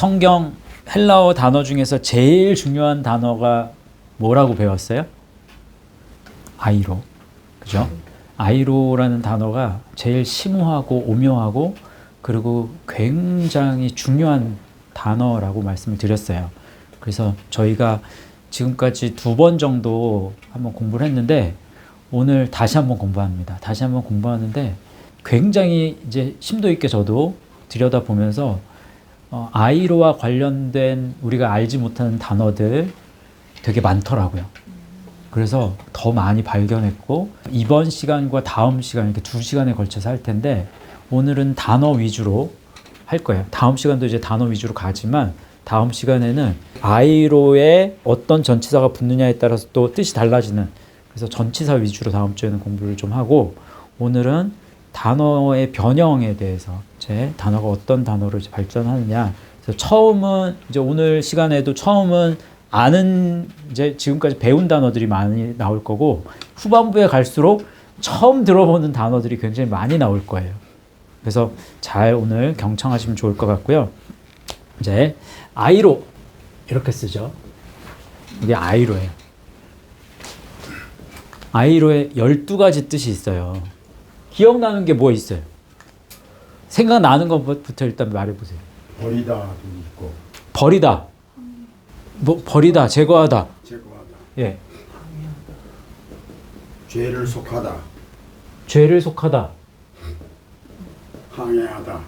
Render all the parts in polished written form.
성경 헬라어 단어 중에서 제일 중요한 단어가 뭐라고 배웠어요? 아이로. 그죠? 아이로라는 단어가 제일 심오하고 오묘하고 그리고 굉장히 중요한 단어라고 말씀을 드렸어요. 그래서 저희가 지금까지 2번 정도 한번 공부를 했는데 오늘 다시 한번 공부합니다. 다시 한번 공부하는데 굉장히 이제 심도 있게 저도 들여다보면서 아이로와 관련된 우리가 알지 못하는 단어들 되게 많더라고요. 그래서 더 많이 발견했고 이번 시간과 다음 시간 이렇게 2시간에 걸쳐서 할 텐데 오늘은 단어 위주로 할 거예요. 다음 시간도 이제 단어 위주로 가지만 다음 시간에는 아이로에 어떤 전치사가 붙느냐에 따라서 또 뜻이 달라지는 그래서 전치사 위주로 다음 주에는 공부를 좀 하고 오늘은 단어의 변형에 대해서 제 단어가 어떤 단어로 이제 발전하느냐. 그래서 처음은 이제 오늘 시간에도 처음은 아는 이제 지금까지 배운 단어들이 많이 나올 거고 후반부에 갈수록 처음 들어보는 단어들이 굉장히 많이 나올 거예요. 그래서 잘 오늘 경청하시면 좋을 것 같고요. 이제 아이로 이렇게 쓰죠. 이게 아이로예요. 아이로에 12가지 뜻이 있어요. 기억나는 게 뭐 있어요? 생각나는 것부터 일단 말해보세요. 버리다도 있고 버리다. 뭐 버리다, 제거하다. 제거하다. 예. 죄를 속하다. 죄를 속하다. 항해하다.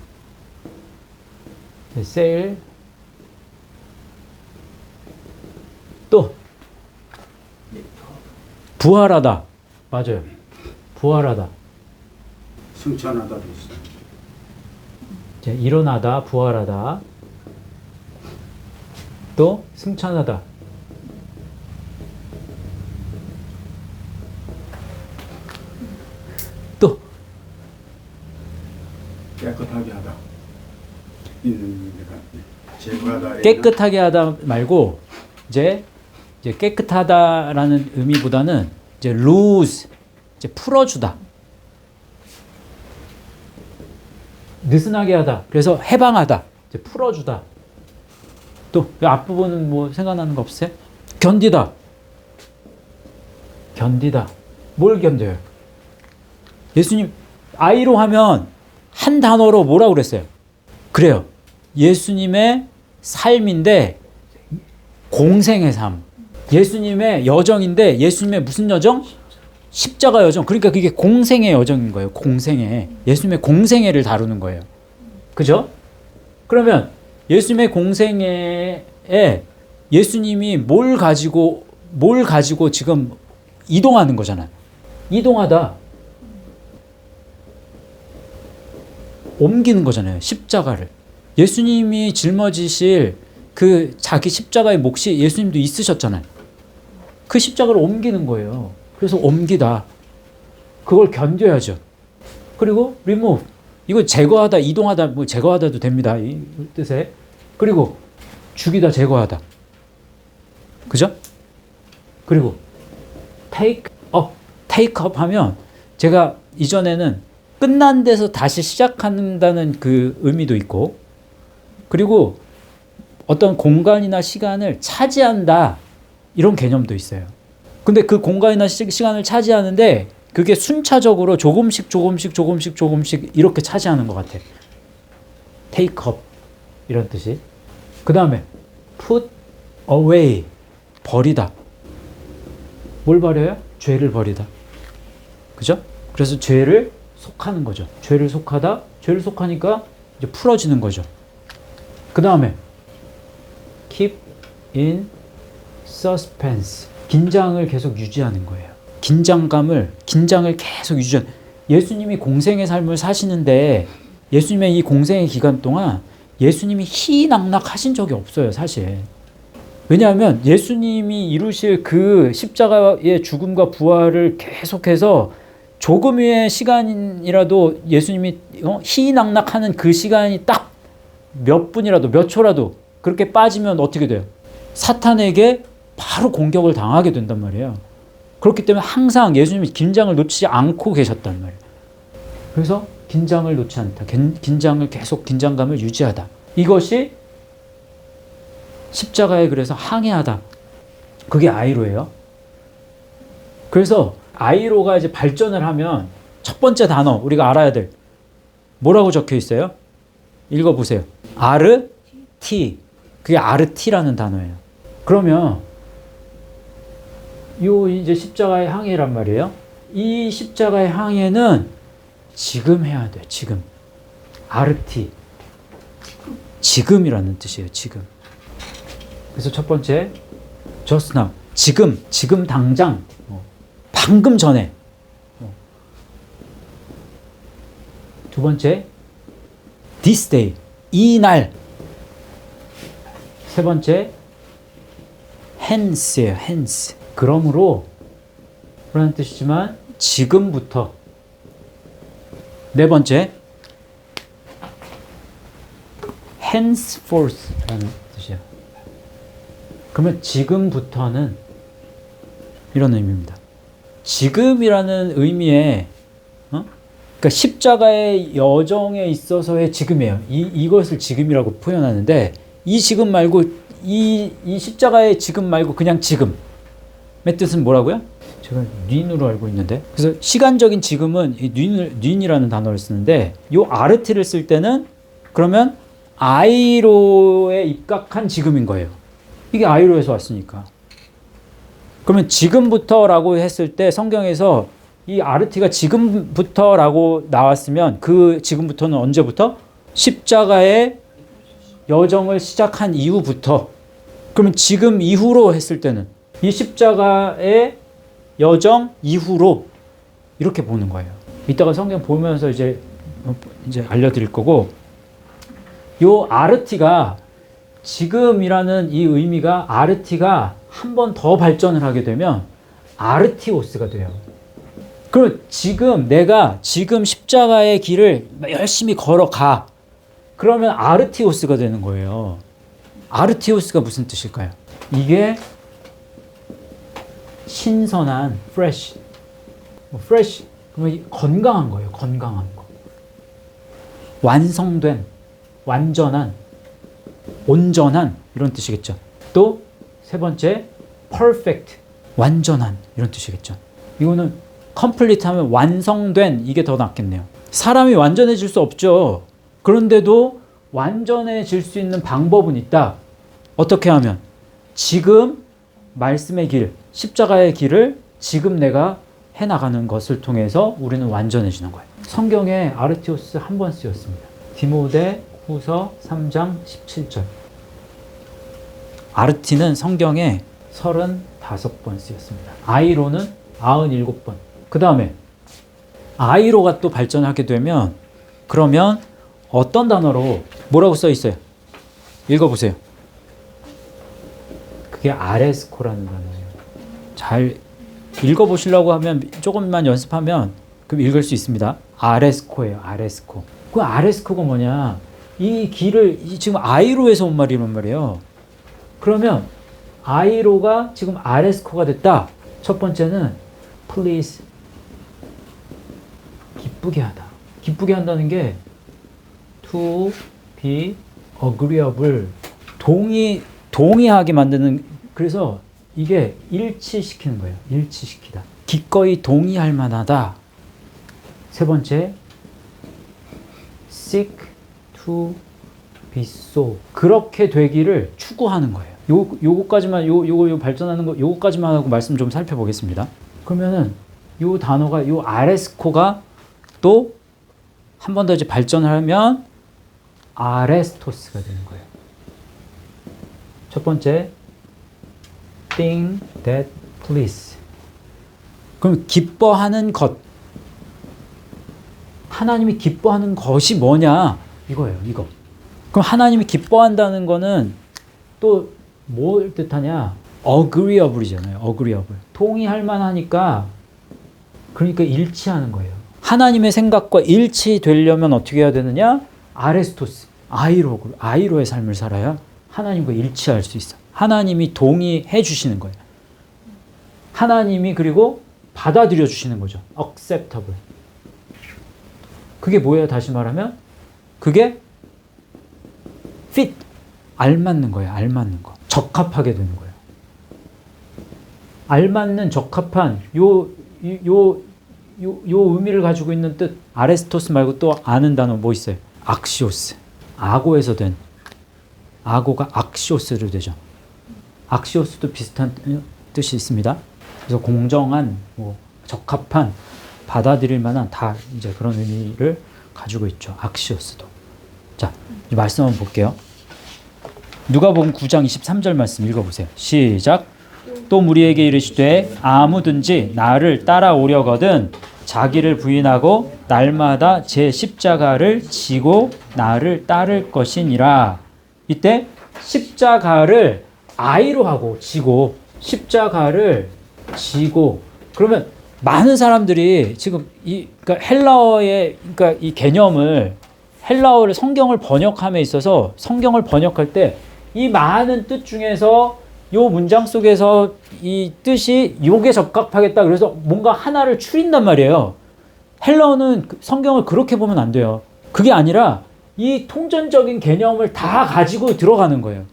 네, 세일. 또 부활하다. 맞아요. 부활하다. 승천하다도 있어요. 이제 일어나다, 부활하다. 또 승천하다. 또 깨끗하게 하다. 있는 데가 제거하다. 깨끗하게 하다 말고 이제 깨끗하다라는 의미보다는 이제 lose 이제 풀어주다. 느슨하게 하다. 그래서 해방하다. 이제 풀어주다. 또 앞부분은 뭐 생각나는 거 없어요? 견디다. 견디다. 뭘 견뎌요? 예수님 아이로 하면 한 단어로 뭐라고 그랬어요? 그래요. 예수님의 삶인데 공생의 삶. 예수님의 여정인데 예수님의 무슨 여정? 십자가 여정. 그러니까 그게 공생의 여정인 거예요. 공생애. 예수님의 공생애를 다루는 거예요. 그죠? 그러면 예수님의 공생애에 예수님이 뭘 가지고 지금 이동하는 거잖아요. 이동하다. 옮기는 거잖아요. 십자가를. 예수님이 짊어지실 그 자기 십자가의 몫이 예수님도 있으셨잖아요. 그 십자가를 옮기는 거예요. 그래서 옮기다. 그걸 견뎌야죠. 그리고 remove. 이거 제거하다, 이동하다, 뭐 제거하다도 됩니다. 이 뜻에. 그리고 죽이다, 제거하다. 그죠? 그리고 take up. take up 하면 제가 이전에는 끝난 데서 다시 시작한다는 그 의미도 있고 그리고 어떤 공간이나 시간을 차지한다. 이런 개념도 있어요. 근데 그 공간이나 시간을 차지하는데 그게 순차적으로 조금씩 이렇게 차지하는 것 같아. take up 이런 뜻이. 그 다음에 put away 버리다. 뭘 버려요? 죄를 버리다. 그죠? 그래서 죄를 속하는 거죠. 죄를 속하다. 죄를 속하니까 이제 풀어지는 거죠. 그 다음에 keep in suspense. 긴장을 계속 유지하는 거예요. 긴장을 계속 유지하는. 예수님이 공생의 삶을 사시는데 예수님의 이 공생의 기간 동안 예수님이 희낙낙하신 적이 없어요, 사실. 왜냐하면 예수님이 이루실 그 십자가의 죽음과 부활을 계속해서 조금의 시간이라도 예수님이 희낙낙하는 그 시간이 딱 몇 분이라도 몇 초라도 그렇게 빠지면 어떻게 돼요? 사탄에게 바로 공격을 당하게 된단 말이에요. 그렇기 때문에 항상 예수님이 긴장을 놓치지 않고 계셨단 말이에요. 그래서 긴장을 놓지 않다. 긴장을 계속 긴장감을 유지하다. 이것이 십자가에 그래서 항해하다. 그게 아이로예요. 그래서 아이로가 이제 발전을 하면 첫 번째 단어 우리가 알아야 될 뭐라고 적혀 있어요? 읽어보세요. 아르티. 그게 아르티라는 단어예요. 그러면 요 이제 십자가의 항해란 말이에요. 이 십자가의 항해는 지금 해야 돼. 지금. 아르티. 지금이라는 뜻이에요. 지금. 그래서 첫 번째 just now. 지금 당장. 방금 전에. 두 번째 this day. 이 날. 세 번째 hence예요. hence. 그러므로 라는 뜻이지만 지금부터. 네 번째 henceforth라는 뜻이에요. 그러면 지금부터는 이런 의미입니다. 지금이라는 의미에 그러니까 십자가의 여정에 있어서의 지금이에요. 이것을 지금이라고 표현하는데 이 지금 말고 이 십자가의 지금 말고 그냥 지금의 뜻은 뭐라고요? 제가 닌으로 알고 있는데 그래서 시간적인 지금은 닌이라는 단어를 쓰는데 이 아르티를 쓸 때는 그러면 아이로에 입각한 지금인 거예요. 이게 아이로에서 왔으니까. 그러면 지금부터라고 했을 때 성경에서 이 아르티가 지금부터라고 나왔으면 그 지금부터는 언제부터? 십자가의 여정을 시작한 이후부터. 그러면 지금 이후로 했을 때는 이 십자가의 여정 이후로 이렇게 보는 거예요. 이따가 성경 보면서 이제 알려드릴 거고 요 아르티가 지금이라는 이 의미가 아르티가 한 번 더 발전을 하게 되면 아르티오스가 돼요. 그럼 내가 지금 십자가의 길을 열심히 걸어가. 그러면 아르티오스가 되는 거예요. 아르티오스가 무슨 뜻일까요? 이게 신선한, fresh. fresh, 그러면 건강한 거예요. 건강한 거. 완성된, 완전한, 온전한 이런 뜻이겠죠. 또 세 번째, perfect, 완전한 이런 뜻이겠죠. 이거는 complete 하면 완성된 이게 더 낫겠네요. 사람이 완전해질 수 없죠. 그런데도 완전해질 수 있는 방법은 있다. 어떻게 하면? 지금 말씀의 길, 십자가의 길을 지금 내가 해나가는 것을 통해서 우리는 완전해지는 거예요. 성경에 아르티오스 한 번 쓰였습니다. 디모데 후서 3장 17절. 아르티는 성경에 35번 쓰였습니다. 아이로는 97번. 그 다음에 아이로가 또 발전하게 되면 그러면 어떤 단어로 뭐라고 써 있어요? 읽어보세요. 그게 아레스코라는 단어예요. 잘 읽어보시려고 하면 조금만 연습하면 그럼 읽을 수 있습니다. 아레스코예요. 아레스코. 그 아레스코가 뭐냐? 이 길을 지금 아이로에서 온 말이란 말이에요. 그러면 아이로가 지금 아레스코가 됐다. 첫 번째는 please 기쁘게 하다. 기쁘게 한다는 게 to be agreeable 동의하게 만드는. 그래서 이게 일치시키는 거예요. 일치시키다. 기꺼이 동의할 만하다. 세 번째 seek to be so 그렇게 되기를 추구하는 거예요. 요거까지만 요 발전하는 거 요거까지만 하고 말씀 좀 살펴보겠습니다. 그러면은 요 단어가 요 아레스코가 또 한 번 더 이제 발전을 하면 아레스토스가 되는 거예요. 첫 번째 thing that please. 그럼 기뻐하는 것. 하나님이 기뻐하는 것이 뭐냐? 이거예요. 이거. 그럼 하나님이 기뻐한다는 거는 또 뭘 뜻하냐? agreeable이잖아요. agreeable. 동의할 만하니까 그러니까 일치하는 거예요. 하나님의 생각과 일치되려면 어떻게 해야 되느냐? 아레스토스, 아이로의 삶을 살아야 하나님과 일치할 수 있어. 하나님이 동의해 주시는 거예요. 하나님이 그리고 받아들여 주시는 거죠. acceptable. 그게 뭐예요? 다시 말하면 그게 fit, 알맞는 거예요. 알맞는 거. 적합하게 되는 거예요. 알맞는 적합한 요 의미를 가지고 있는 뜻, 아레스토스 말고 또 아는 단어 뭐 있어요? 악시오스. 아고에서 된, 아고가 악시오스로 되죠. 악시오스도 비슷한 뜻이 있습니다. 그래서 공정한, 뭐 적합한, 받아들일 만한 다 이제 그런 의미를 가지고 있죠. 악시오스도. 자, 이 말씀 한번 볼게요. 누가복음 9장 23절 말씀 읽어보세요. 시작. 또 무리에게 이르시되 아무든지 나를 따라오려거든 자기를 부인하고 날마다 제 십자가를 지고 나를 따를 것이니라. 이때 십자가를 I로 하고 지고, 십자가를 지고. 그러면 많은 사람들이 지금 그러니까 헬라어의, 그러니까 이 개념을, 헬라어를, 성경을 번역함에 있어서 성경을 번역할 때 이 많은 뜻 중에서 요 문장 속에서 이 뜻이 요게 적합하겠다, 그래서 뭔가 하나를 추린단 말이에요. 헬라어는 성경을 그렇게 보면 안 돼요. 그게 아니라 이 통전적인 개념을 다 가지고 들어가는 거예요.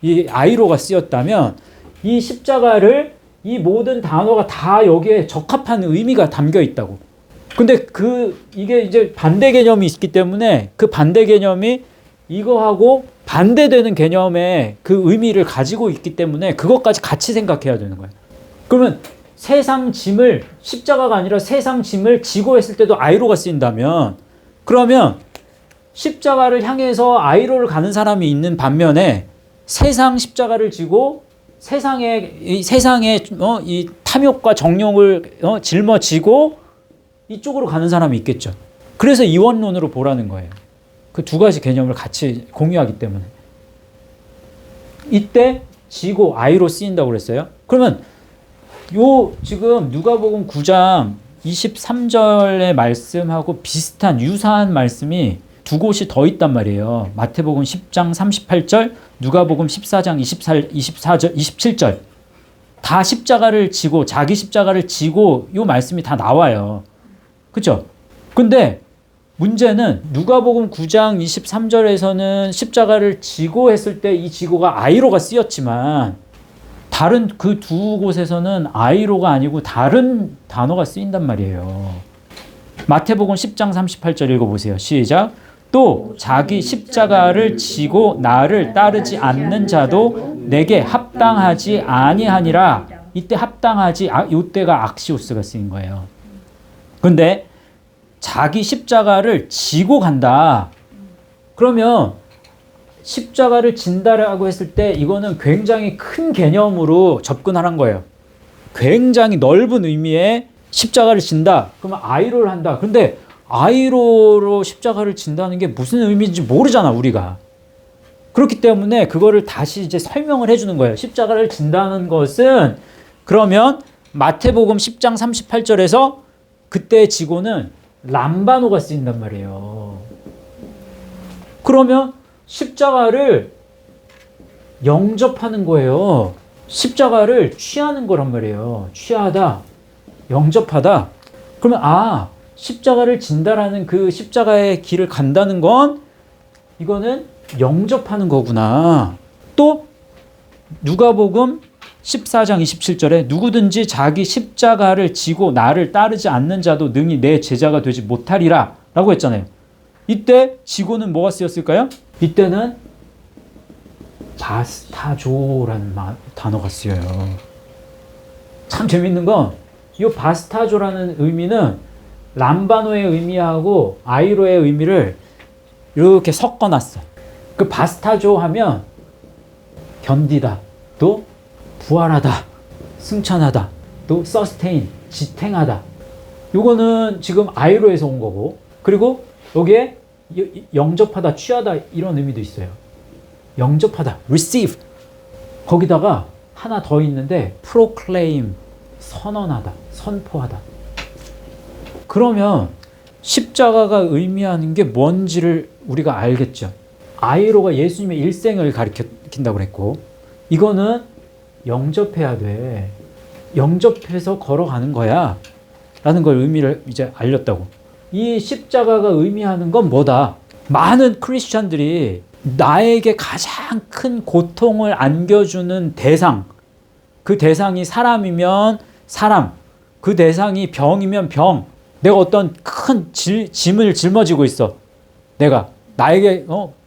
이 아이로가 쓰였다면 이 십자가를, 이 모든 단어가 다 여기에 적합한 의미가 담겨 있다고. 근데 이게 이제 반대 개념이 있기 때문에 그 반대 개념이 이거하고 반대되는 개념의 그 의미를 가지고 있기 때문에 그것까지 같이 생각해야 되는 거예요. 그러면 세상 짐을, 십자가가 아니라 세상 짐을 지고 했을 때도 아이로가 쓰인다면, 그러면 십자가를 향해서 아이로를 가는 사람이 있는 반면에 세상 십자가를 지고 세상의 이 탐욕과 정욕을 짊어지고 이쪽으로 가는 사람이 있겠죠. 그래서 이원론으로 보라는 거예요. 그 두 가지 개념을 같이 공유하기 때문에. 이때 지고 아이로 쓰인다고 그랬어요. 그러면 요 지금 누가복음 9장 23절의 말씀하고 비슷한 유사한 말씀이 두 곳이 더 있단 말이에요. 마태복음 10장 38절, 누가복음 14장 24절, 27절. 다 십자가를 지고, 자기 십자가를 지고 요 말씀이 다 나와요. 그렇죠? 근데 문제는 누가복음 9장 23절에서는 십자가를 지고 했을 때 이 지고가 아이로가 쓰였지만 다른 그 두 곳에서는 아이로가 아니고 다른 단어가 쓰인단 말이에요. 마태복음 10장 38절 읽어보세요. 시작. 또 자기 십자가를 지고 나를 따르지 않는 자도 내게 합당하지 아니하니라. 이때 합당하지, 이때가 악시오스가 쓰인 거예요. 근데 자기 십자가를 지고 간다. 그러면 십자가를 진다라고 했을 때 이거는 굉장히 큰 개념으로 접근하는 거예요. 굉장히 넓은 의미의 십자가를 진다. 그러면 아이로를 한다. 근데 아이로로 십자가를 진다는 게 무슨 의미인지 모르잖아, 우리가. 그렇기 때문에 그거를 다시 이제 설명을 해주는 거예요. 십자가를 진다는 것은, 그러면 마태복음 10장 38절에서 그때 지고는 람바노가 쓰인단 말이에요. 그러면 십자가를 영접하는 거예요. 십자가를 취하는 거란 말이에요. 취하다, 영접하다. 그러면 십자가를 진다라는 그 십자가의 길을 간다는 건 이거는 영접하는 거구나. 또 누가복음 14장 27절에 누구든지 자기 십자가를 지고 나를 따르지 않는 자도 능히 내 제자가 되지 못하리라 라고 했잖아요. 이때 지고는 뭐가 쓰였을까요? 이때는 바스타조라는 단어가 쓰여요. 참 재밌는 건 이 바스타조라는 의미는 람바노의 의미하고 아이로의 의미를 이렇게 섞어놨어. 그 바스타조 하면 견디다, 또 부활하다, 승천하다, 또 서스테인, 지탱하다. 요거는 지금 아이로에서 온 거고, 그리고 여기에 영접하다, 취하다 이런 의미도 있어요. 영접하다, receive. 거기다가 하나 더 있는데 proclaim, 선언하다, 선포하다. 그러면 십자가가 의미하는 게 뭔지를 우리가 알겠죠. 아이로가 예수님의 일생을 가리킨다고 그랬고, 이거는 영접해야 돼. 영접해서 걸어가는 거야. 라는 걸 의미를 이제 알렸다고. 이 십자가가 의미하는 건 뭐다? 많은 크리스찬들이 나에게 가장 큰 고통을 안겨주는 대상, 그 대상이 사람이면 사람, 그 대상이 병이면 병, 내가 어떤 큰 짐을 짊어지고 있어. 내가 나에게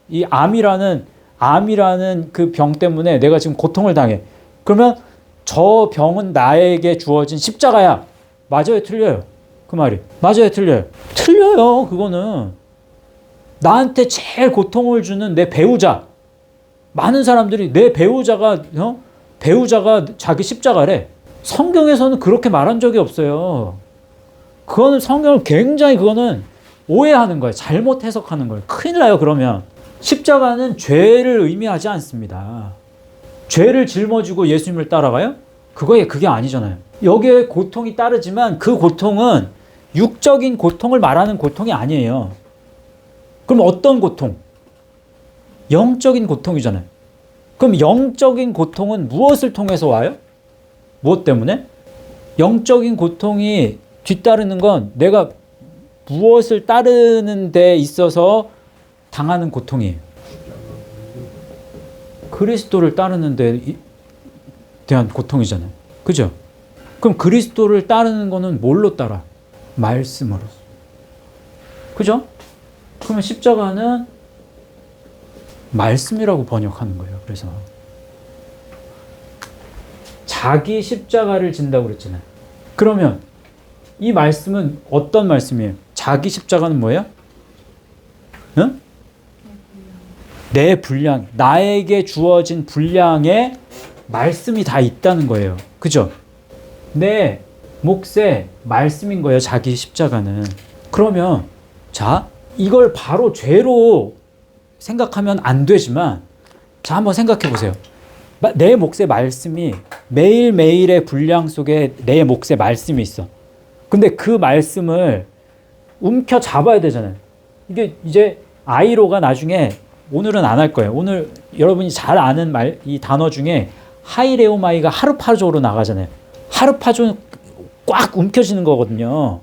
이 암이라는 그 병 때문에 내가 지금 고통을 당해. 그러면 저 병은 나에게 주어진 십자가야. 맞아요, 틀려요? 그 말이 맞아요, 틀려요? 틀려요. 그거는 나한테 제일 고통을 주는 내 배우자. 많은 사람들이 내 배우자가 자기 십자가래. 성경에서는 그렇게 말한 적이 없어요. 그거는 성경을 굉장히 그거는 오해하는 거예요. 잘못 해석하는 거예요. 큰일 나요. 그러면 십자가는 죄를 의미하지 않습니다. 죄를 짊어지고 예수님을 따라가요? 그게 아니잖아요. 여기에 고통이 따르지만 그 고통은 육적인 고통을 말하는 고통이 아니에요. 그럼 어떤 고통? 영적인 고통이잖아요. 그럼 영적인 고통은 무엇을 통해서 와요? 무엇 때문에? 영적인 고통이 뒤따르는 건 내가 무엇을 따르는 데 있어서 당하는 고통이에요. 그리스도를 따르는 데 대한 고통이잖아요. 그죠? 그럼 그리스도를 따르는 거는 뭘로 따라? 말씀으로. 그죠? 그러면 십자가는 말씀이라고 번역하는 거예요. 그래서 자기 십자가를 진다고 그랬잖아요. 그러면 이 말씀은 어떤 말씀이에요? 자기 십자가는 뭐예요? 응? 내 분량, 나에게 주어진 분량에 말씀이 다 있다는 거예요. 그죠? 내 몫의 말씀인 거예요. 자기 십자가는. 그러면 자, 이걸 바로 죄로 생각하면 안 되지만 자, 한번 생각해 보세요. 내 몫의 말씀이 매일매일의 분량 속에 내 몫의 말씀이 있어. 근데 그 말씀을 움켜 잡아야 되잖아요. 이게 이제 아이로가 나중에 오늘은 안 할 거예요. 오늘 여러분이 잘 아는 이 단어 중에 하이레오마이가 하르파조로 나가잖아요. 하르파조는 꽉 움켜쥐는 거거든요.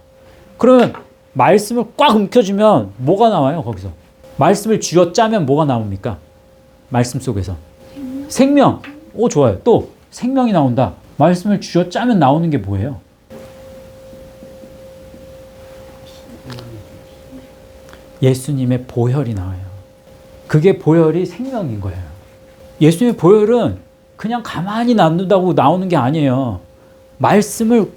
그러면 말씀을 꽉 움켜쥐면 뭐가 나와요, 거기서? 말씀을 쥐어짜면 뭐가 나옵니까? 말씀 속에서. 생명. 오, 좋아요. 또 생명이 나온다. 말씀을 쥐어짜면 나오는 게 뭐예요? 예수님의 보혈이 나와요. 그게 보혈이 생명인 거예요. 예수님의 보혈은 그냥 가만히 놔둔다고 나오는 게 아니에요. 말씀을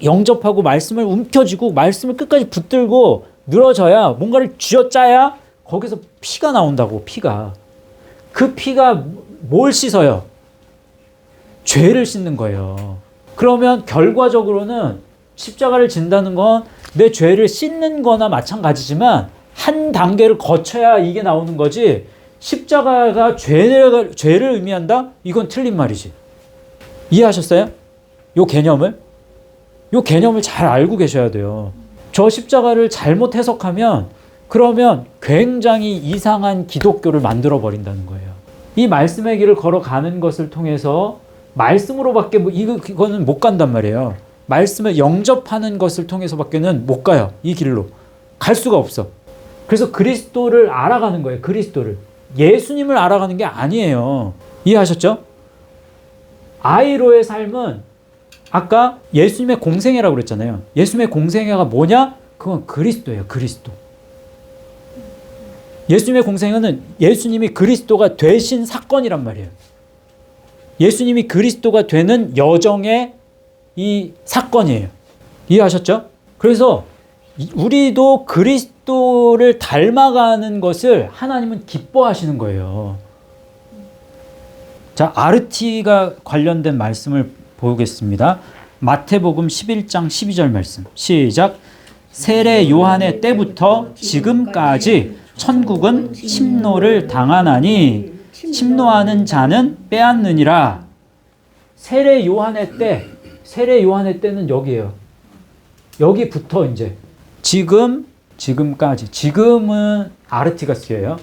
영접하고 말씀을 움켜쥐고 말씀을 끝까지 붙들고 늘어져야 뭔가를 쥐어짜야 거기서 피가 나온다고. 피가. 그 피가 뭘 씻어요? 죄를 씻는 거예요. 그러면 결과적으로는 십자가를 진다는 건 내 죄를 씻는 거나 마찬가지지만 한 단계를 거쳐야 이게 나오는 거지, 십자가가 죄를 의미한다? 이건 틀린 말이지. 이해하셨어요? 요 개념을 잘 알고 계셔야 돼요. 저 십자가를 잘못 해석하면 그러면 굉장히 이상한 기독교를 만들어 버린다는 거예요. 이 말씀의 길을 걸어가는 것을 통해서 말씀으로밖에 이거는 못 간단 말이에요. 말씀을 영접하는 것을 통해서밖에는 못 가요. 이 길로 갈 수가 없어. 그래서 그리스도를 알아가는 거예요. 그리스도를. 예수님을 알아가는 게 아니에요. 이해하셨죠? 아이로의 삶은 아까 예수님의 공생애라고 그랬잖아요. 예수님의 공생애가 뭐냐? 그건 그리스도예요. 그리스도. 예수님의 공생애는 예수님이 그리스도가 되신 사건이란 말이에요. 예수님이 그리스도가 되는 여정의 이 사건이에요. 이해하셨죠? 그래서 우리도 그리스도를 닮아가는 것을 하나님은 기뻐하시는 거예요. 자, 아르티가 관련된 말씀을 보겠습니다. 마태복음 11장 12절 말씀. 시작. 세례 요한의 때부터 지금까지 천국은 침노를 당하나니 침노하는 자는 빼앗느니라. 세례 요한의 때는 여기예요. 여기부터 이제 지금까지. 지금은 아르티가 쓰여요.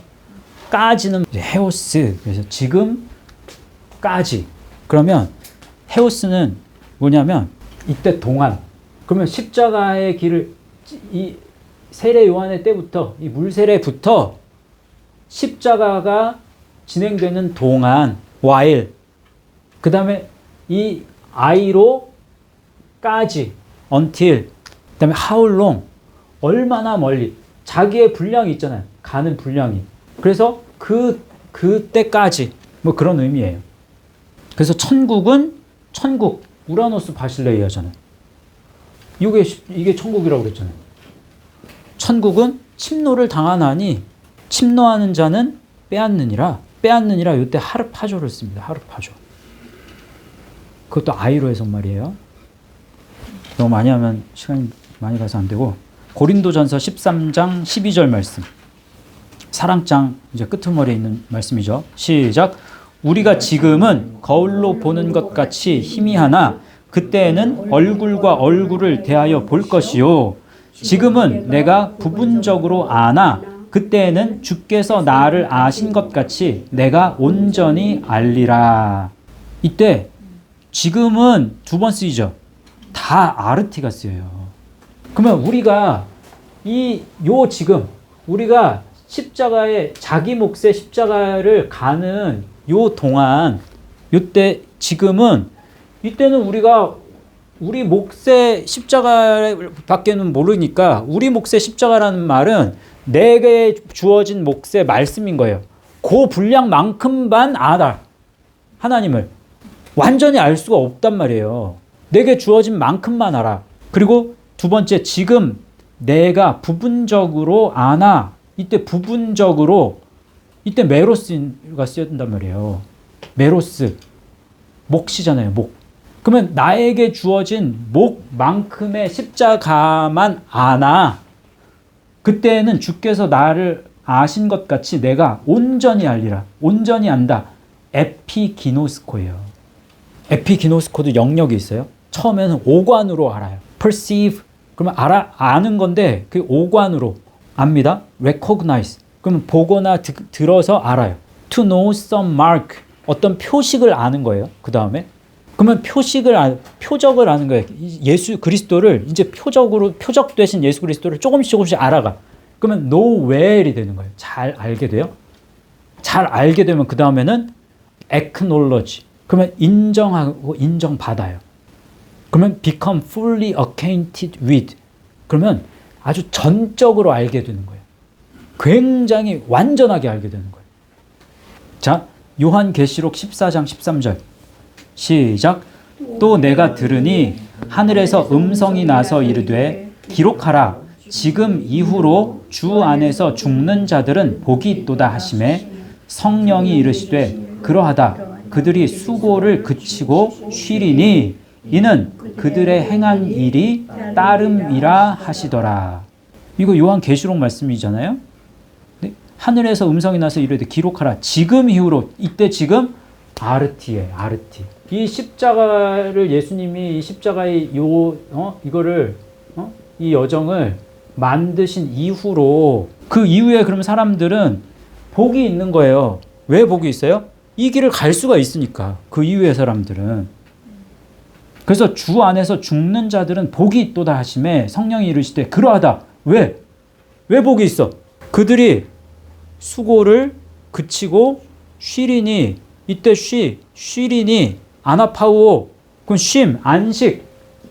까지는 헤오스. 그래서 지금까지. 그러면 헤오스는 뭐냐면 이때 동안. 그러면 십자가의 길을 이 세례 요한의 때부터 이 물세례부터 십자가가 진행되는 동안 while 그 다음에 이 I로까지 until 그 다음에 how long 얼마나 멀리 자기의 분량이 있잖아요. 가는 분량이. 그래서 그때까지 뭐 그런 의미예요. 그래서 천국은 천국 우라노스 바실레이아잖아요. 이게 천국이라고 그랬잖아요. 천국은 침노를 당하나니 침노하는 자는 빼앗느니라. 빼앗느니라 이때 하르파조를 씁니다. 하르파조. 그것도 아이로 해서 말이에요. 너무 많이 하면 시간이 많이 가서 안 되고 고린도전서 13장 12절 말씀. 사랑장 이제 끄트머리에 있는 말씀이죠. 시작. 우리가 지금은 거울로 보는 것 같이 희미하나 그때에는 얼굴과 얼굴을 대하여 볼 것이요. 지금은 내가 부분적으로 아나 그때에는 주께서 나를 아신 것 같이 내가 온전히 알리라. 이때 지금은 두 번 쓰이죠. 다 아르티가 쓰여요. 그러면 우리가 지금 우리가 십자가에 자기 몫의 십자가를 가는 요 동안 요때 지금은 이때는 우리가 우리 몫의 십자가밖에는 모르니까 우리 몫의 십자가라는 말은 내게 주어진 몫의 말씀인 거예요. 그 분량만큼만 알아. 하나님을. 완전히 알 수가 없단 말이에요. 내게 주어진 만큼만 알아. 그리고 두 번째, 지금 내가 부분적으로 아나. 이때 부분적으로, 이때 메로스가 쓰여진단 말이에요. 메로스. 몫이잖아요, 몫. 그러면 나에게 주어진 몫만큼의 십자가만 아나. 그때는 주께서 나를 아신 것 같이 내가 온전히 알리라. 온전히 안다. 에피기노스코예요. 에피기노스코도 영역이 있어요. 처음에는 오관으로 알아요. perceive. 그러면 아는 건데 그 오관으로 압니다. recognize. 그러면 보거나 들어서 알아요. to know some mark. 어떤 표식을 아는 거예요. 그 다음에 그러면 표적을 아는 거예요. 예수 그리스도를 이제 표적 되신 예수 그리스도를 조금씩 알아가. 그러면 know well이 되는 거예요. 잘 알게 돼요. 잘 알게 되면 그 다음에는 acknowledge. 그러면 인정하고 인정받아요. 그러면 become fully acquainted with. 그러면 아주 전적으로 알게 되는 거예요. 굉장히 완전하게 알게 되는 거예요. 자, 요한계시록 14장 13절. 시작. 또 내가 들으니 하늘에서 음성이 나서 이르되 기록하라. 지금 이후로 주 안에서 죽는 자들은 복이 있도다 하시매 성령이 이르시되 그러하다. 그들이 수고를 그치고 쉬리니 이는 그들의 행한 일이 따름이라 하시더라. 이거 요한계시록 말씀이잖아요. 네? 하늘에서 음성이 나서 이르되 기록하라. 지금 이후로. 이때 지금 아르티에 아르티. 이 십자가를 예수님이 이 십자가의 이거를 이 여정을 만드신 이후로 그 이후에 그러면 사람들은 복이 있는 거예요. 왜 복이 있어요? 이 길을 갈 수가 있으니까. 그 이후의 사람들은. 그래서 주 안에서 죽는 자들은 복이 있도다 하심에 성령이 이르시되 그러하다. 왜? 왜 복이 있어? 그들이 수고를 그치고 쉬리니. 이때 쉬리니 아나파우오. 그건 쉼, 안식.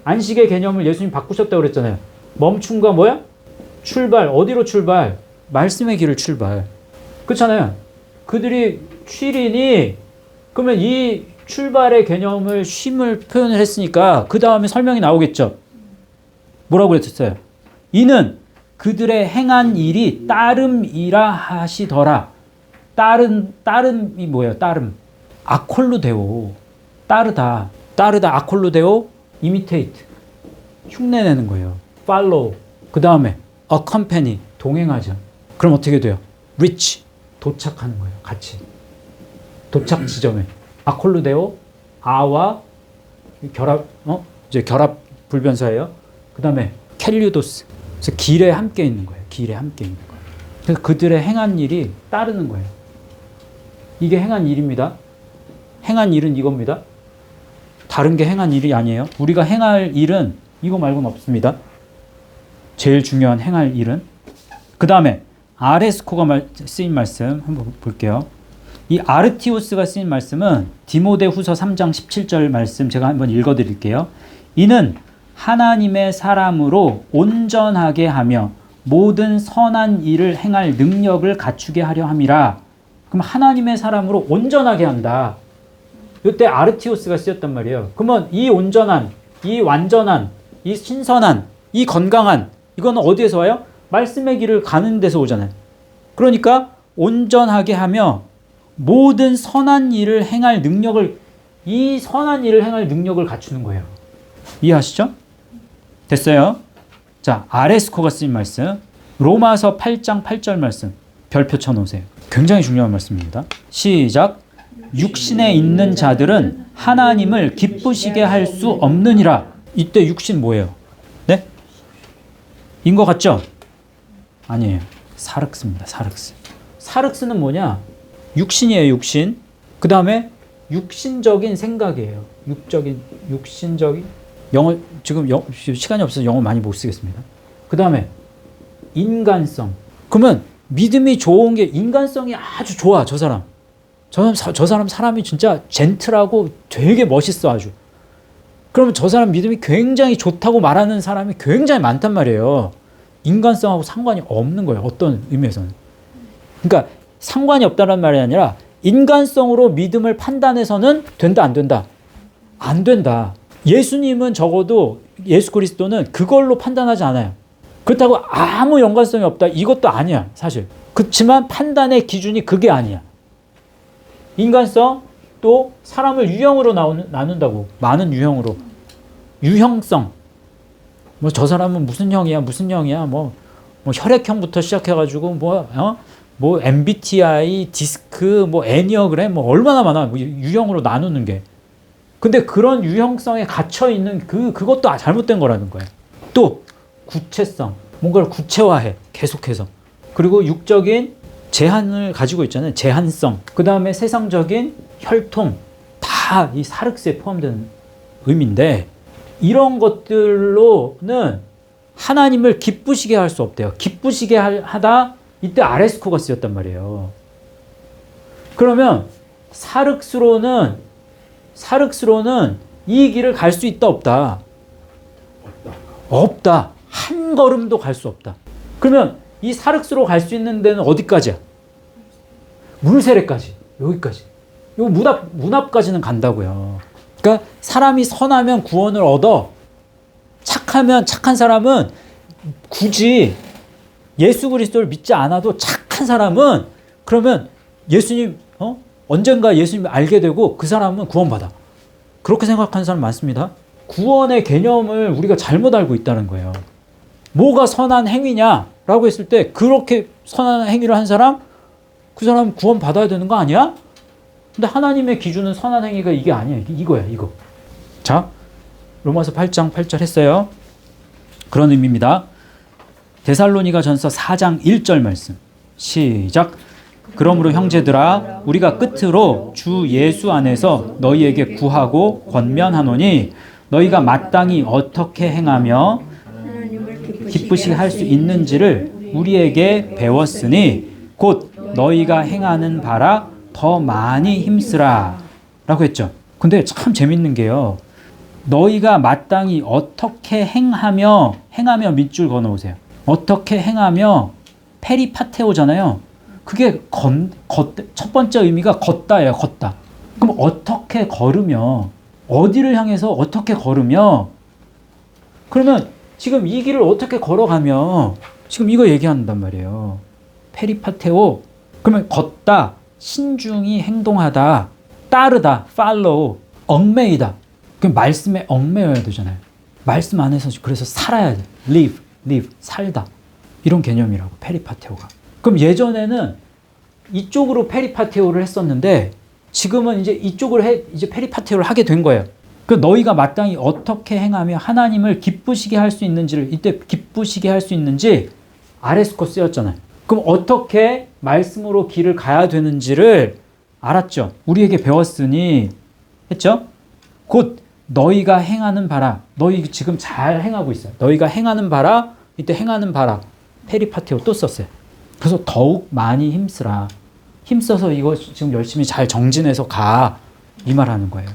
안식의 개념을 예수님 바꾸셨다고 그랬잖아요. 멈춤과 뭐야? 출발. 어디로 출발? 말씀의 길을 출발. 그렇잖아요. 그들이 쉬리니 그러면 이 출발의 개념을 쉼을 표현을 했으니까 그 다음에 설명이 나오겠죠. 뭐라고 그랬었어요? 이는 그들의 행한 일이 따름이라 하시더라. 따름이 뭐예요? 따름. 아콜루데오. 따르다. 아콜루데오. imitate. 흉내내는 거예요. follow. 그 다음에 accompany. 동행하죠. 그럼 어떻게 돼요? reach. 도착하는 거예요. 같이. 도착 지점에. 아콜루데오. 아와 결합. 이제 결합 불변사예요. 그 다음에 켈류도스. 그래서 길에 함께 있는 거예요. 길에 함께 있는 거예요. 그래서 그들의 행한 일이 따르는 거예요. 이게 행한 일입니다. 행한 일은 이겁니다. 다른 게 행한 일이 아니에요. 우리가 행할 일은 이거 말고는 없습니다. 제일 중요한 행할 일은. 그 다음에 아레스코가 쓰인 말씀 한번 볼게요. 이 아르티오스가 쓰인 말씀은 디모데후서 3장 17절 말씀 제가 한번 읽어드릴게요. 이는 하나님의 사람으로 온전하게 하며 모든 선한 일을 행할 능력을 갖추게 하려 함이라. 그럼 하나님의 사람으로 온전하게 한다. 이때 아르티오스가 쓰였단 말이에요. 그러면 이 온전한, 이 완전한, 이 신선한, 이 건강한 이거는 어디에서 와요? 말씀의 길을 가는 데서 오잖아요. 그러니까 온전하게 하며 모든 선한 일을 행할 능력을, 이 선한 일을 행할 능력을 갖추는 거예요. 이해하시죠? 됐어요? 자, 아레스코가 쓰인 말씀 로마서 8장 8절 말씀 별표 쳐놓으세요. 굉장히 중요한 말씀입니다. 시작. 육신에 있는 자들은 하나님을 기쁘시게 할 수 없느니라. 이때 육신 뭐예요? 네? 인 것 같죠? 아니에요. 사륵스입니다. 사륵스. 사륵스는 뭐냐? 육신이에요. 육신. 그 다음에 육신적인 생각이에요. 육신적인 영어 지금 시간이 없어서 영어 많이 못 쓰겠습니다. 그 다음에 인간성. 그러면 믿음이 좋은 게 인간성이 아주 좋아. 저 사람. 저 사람 사람이 진짜 젠틀하고 되게 멋있어 아주. 그러면 저 사람 믿음이 굉장히 좋다고 말하는 사람이 굉장히 많단 말이에요. 인간성하고 상관이 없는 거예요. 어떤 의미에서는. 그러니까 상관이 없다는 말이 아니라 인간성으로 믿음을 판단해서는 된다 안 된다? 안 된다. 예수님은 적어도 예수 그리스도는 그걸로 판단하지 않아요. 그렇다고 아무 연관성이 없다. 이것도 아니야 사실. 그렇지만 판단의 기준이 그게 아니야. 인간성 또 사람을 유형으로 나눈다고. 많은 유형으로. 유형성. 뭐 저 사람은 무슨 형이야 뭐 혈액형부터 시작해가지고 뭐 MBTI, 디스크, 뭐 애니어그램 뭐 얼마나 많아. 뭐 유형으로 나누는 게. 근데 그런 유형성에 갇혀 있는 그것도 잘못된 거라는 거예요. 또 구체성. 뭔가를 구체화해. 계속해서. 그리고 육적인 제한을 가지고 있잖아요. 제한성. 그 다음에 세상적인 혈통. 다 이 사륵스에 포함되는 의미인데 이런 것들로는 하나님을 기쁘시게 할 수 없대요. 기쁘시게 하다 이때 아레스코가 쓰였단 말이에요. 그러면 사륵스로는 이 길을 갈 수 있다 없다? 없다. 한 걸음도 갈 수 없다. 그러면 이 사륵스로 갈 수 있는 데는 어디까지야? 물세례까지. 여기까지. 요 문 앞까지는 간다고요. 그러니까 사람이 선하면 구원을 얻어. 착한 사람은 굳이 예수 그리스도를 믿지 않아도 착한 사람은 그러면 예수님 언젠가 예수님을 알게 되고 그 사람은 구원받아. 그렇게 생각하는 사람 많습니다. 구원의 개념을 우리가 잘못 알고 있다는 거예요. 뭐가 선한 행위냐라고 했을 때 그렇게 선한 행위를 한 사람 그 사람 구원 받아야 되는 거 아니야? 근데 하나님의 기준은 선한 행위가 이게 아니야. 이거야 이거. 자, 로마서 8장 8절 했어요. 그런 의미입니다. 데살로니가 전서 4장 1절 말씀 시작. 그러므로 형제들아 우리가 끝으로 주 예수 안에서 너희에게 구하고 권면하노니 너희가 마땅히 어떻게 행하며 기쁘시게 할 수 있는지를 우리에게 배웠으니 곧 너희가 행하는 바라 더 많이 힘쓰라 라고 했죠. 근데 참 재밌는 게요. 너희가 마땅히 어떻게 행하며 밑줄 그어놓으세요. 어떻게 행하며 페리파테오잖아요. 그게 첫 번째 의미가 걷다예요. 걷다. 그럼 어떻게 걸으며 어디를 향해서 어떻게 걸으며 그러면 지금 이 길을 어떻게 걸어가며 지금 이거 얘기한단 말이에요. 페리파테오. 그러면 걷다, 신중히 행동하다, 따르다, follow, 얽매이다. 그럼 말씀에 얽매여야 되잖아요. 말씀 안에서 그래서 살아야 돼. live, 살다. 이런 개념이라고 페리파테오가. 그럼 예전에는 이쪽으로 페리파테오를 했었는데 지금은 이제 이쪽으로 이제 페리파테오를 하게 된 거예요. 그 너희가 마땅히 어떻게 행하며 하나님을 기쁘시게 할 수 있는지를 이때 기쁘시게 할 수 있는지 아레스코 쓰였잖아요. 그럼 어떻게 말씀으로 길을 가야 되는지를 알았죠. 우리에게 배웠으니 했죠. 곧 너희가 행하는 바라. 너희 지금 잘 행하고 있어요. 너희가 행하는 바라. 이때 행하는 바라. 페리파테오 또 썼어요. 그래서 더욱 많이 힘쓰라. 힘써서 이거 지금 열심히 잘 정진해서 가. 이 말하는 거예요.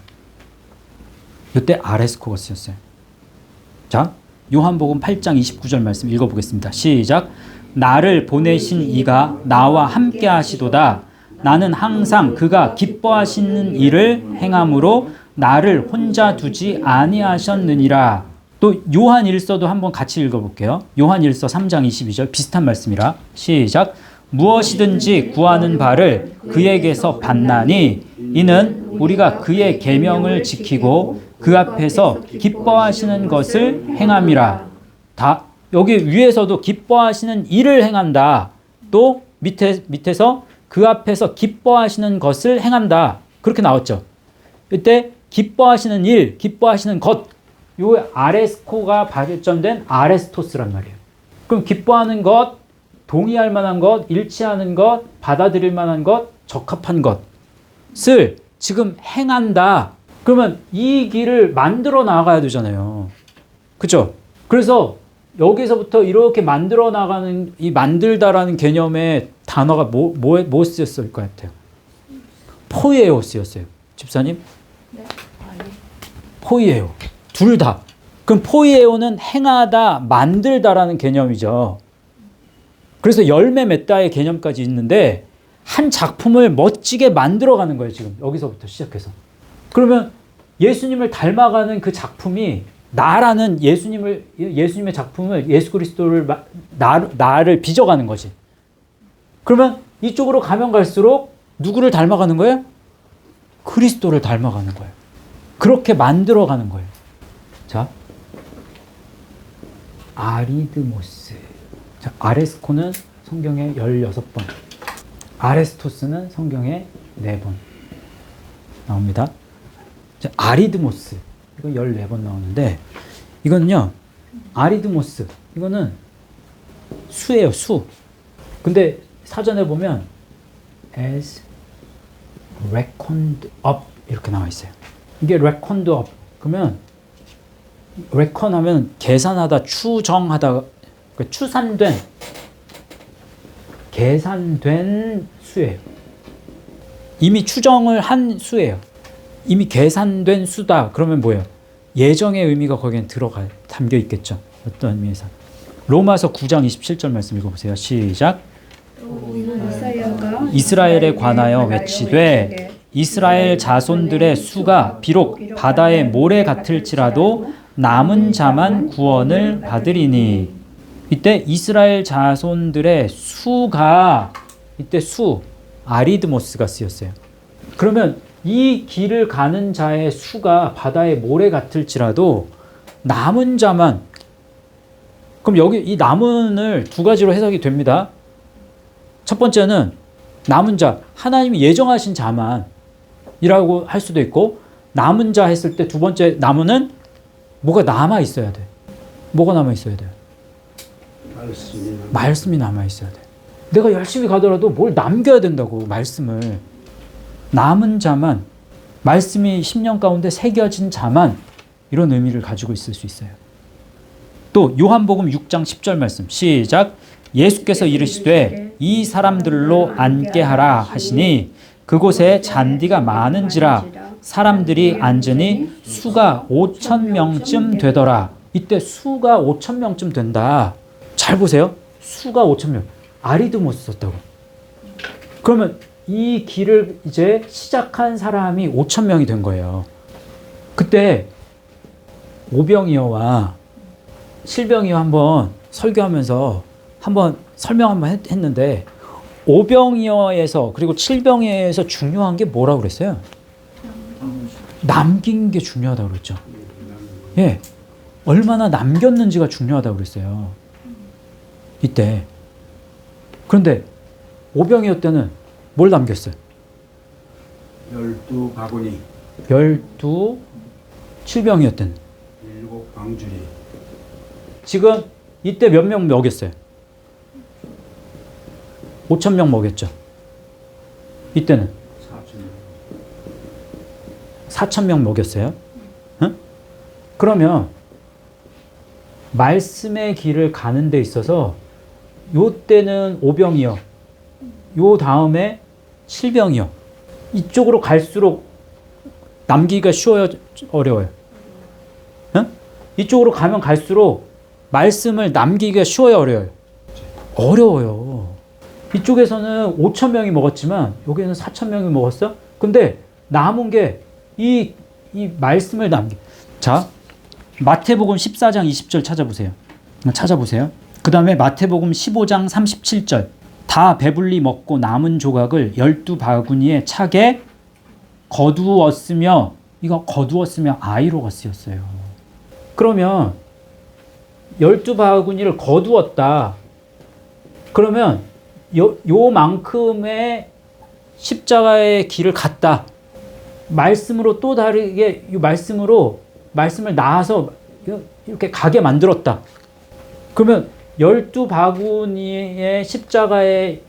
이때 아레스코가 쓰였어요. 자, 요한복음 8장 29절 말씀 읽어보겠습니다. 시작. 나를 보내신 이가 나와 함께 하시도다. 나는 항상 그가 기뻐하시는 일을 행함으로 나를 혼자 두지 아니하셨느니라. 또 요한 1서도 한번 같이 읽어볼게요. 요한 1서 3장 22절 비슷한 말씀이라. 시작. 무엇이든지 구하는 바를 그에게서 받나니 이는 우리가 그의 계명을 지키고 그 앞에서 기뻐하시는 것을 행함이라. 다 여기 위에서도 기뻐하시는 일을 행한다. 또 밑에서 그 앞에서 기뻐하시는 것을 행한다. 그렇게 나왔죠. 이때 기뻐하시는 일, 기뻐하시는 것, 요 아레스코가 발전된 아레스토스란 말이에요. 그럼 기뻐하는 것, 동의할 만한 것, 일치하는 것, 받아들일 만한 것, 적합한 것을 지금 행한다. 그러면 이 길을 만들어 나가야 되잖아요. 그렇죠? 그래서 여기서부터 이렇게 만들어 나가는 이 만들다라는 개념의 단어가 뭐 쓰였을 것 같아요? 포이에오 쓰였어요. 집사님? 네. 포이에오. 둘 다. 그럼 포이에오는 행하다, 만들다라는 개념이죠. 그래서 열매 맺다의 개념까지 있는데 한 작품을 멋지게 만들어가는 거예요. 지금 여기서부터 시작해서. 그러면 예수님을 닮아가는 그 작품이 나라는 예수님의 작품을 예수 그리스도를 나를 빚어가는 거지. 그러면 이쪽으로 가면 갈수록 누구를 닮아가는 거예요? 그리스도를 닮아가는 거예요. 그렇게 만들어가는 거예요. 자, 아리드모스. 자, 아레스코는 성경에 16번, 아레스토스는 성경에 4번 나옵니다. 자, 아리드모스. 이거 14번 나오는데, 이거는요, 아리드모스. 이거는 수예요, 수. 근데 사전에 보면, as reckoned up. 이렇게 나와 있어요. 이게 reckoned up. 그러면, reckon 하면 계산하다, 추정하다, 그러니까 추산된, 계산된 수예요. 이미 추정을 한 수예요. 이미 계산된 수다. 그러면 뭐예요? 예정의 의미가 거기에 담겨 있겠죠. 어떤 의미에서. 로마서 9장 27절 말씀 읽어보세요. 시작. 이스라엘에 관하여 외치되 이스라엘 자손들의 수가 비록 바다의 모래 같을지라도 남은 자만 구원을 받으리니. 이때 이스라엘 자손들의 수가, 이때 수, 아리드모스가 쓰였어요. 그러면 이 길을 가는 자의 수가 바다의 모래 같을지라도 남은 자만, 그럼 여기 이 남은을 두 가지로 해석이 됩니다. 첫 번째는 남은 자, 하나님이 예정하신 자만 이라고 할 수도 있고, 남은 자 했을 때 두 번째 남은은 뭐가 남아 있어야 돼. 뭐가 남아 있어야 돼? 말씀이 남아 있어야 돼. 내가 열심히 가더라도 뭘 남겨야 된다고, 말씀을. 남은 자만, 말씀이 10년 가운데 새겨진 자만, 이런 의미를 가지고 있을 수 있어요. 또 요한복음 6장 10절 말씀 시작. 예수께서 이르시되 이 사람들로 앉게 하라 하시니 그곳에 잔디가 많은지라 사람들이 앉으니 수가 5,000명쯤 되더라. 이때 수가 5,000명쯤 된다. 잘 보세요. 수가 5,000명. 아리드모스 썼다고. 그러면 이 길을 이제 시작한 사람이 5,000명이 된 거예요. 그때 오병이어와 실병이어 한번 설교하면서 한번 설명 한번 했는데, 오병이어에서 그리고 칠병이어에서 중요한 게 뭐라고 그랬어요? 남긴 게 중요하다고 그랬죠. 예, 얼마나 남겼는지가 중요하다고 그랬어요. 이때. 그런데 오병이어 때는 뭘 남겼어요? 12바구니. 12, 칠병이어 때는 7방주리. 지금 이때 몇 명 먹였어요? 5,000명 먹였죠. 이때는 4,000명 먹였어요. 응? 그러면 말씀의 길을 가는 데 있어서 요 때는 오병이요. 요 다음에 칠병이요. 이쪽으로 갈수록 남기기가 쉬워요, 어려워요? 응? 이쪽으로 가면 갈수록 말씀을 남기기가 쉬워요, 어려워요? 어려워요. 이쪽에서는 5천 명이 먹었지만 여기에는 4천 명이 먹었어. 근데 남은 게 이 말씀을 자, 마태복음 14장 20절 찾아보세요. 그 다음에 마태복음 15장 37절. 다 배불리 먹고 남은 조각을 12바구니에 차게 거두었으며, 이거 거두었으며 아이로가 쓰였어요. 그러면 12바구니를 거두었다. 그러면 요만큼의 십자가의 길을 갔다. 말씀으로 또 다르게 이 말씀을 낳아서 이렇게 가게 만들었다. 그러면 12바구니의 십자가에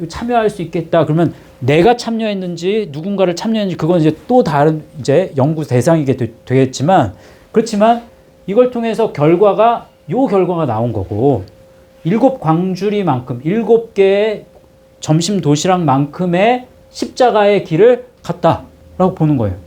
참여할 수 있겠다. 그러면 내가 참여했는지 누군가를 참여했는지 그건 이제 또 다른 이제 연구 대상이 되겠지만, 그렇지만 이걸 통해서 결과가 나온 거고, 7광주리만큼 7개의 점심 도시락만큼의 십자가의 길을 갔다라고 보는 거예요.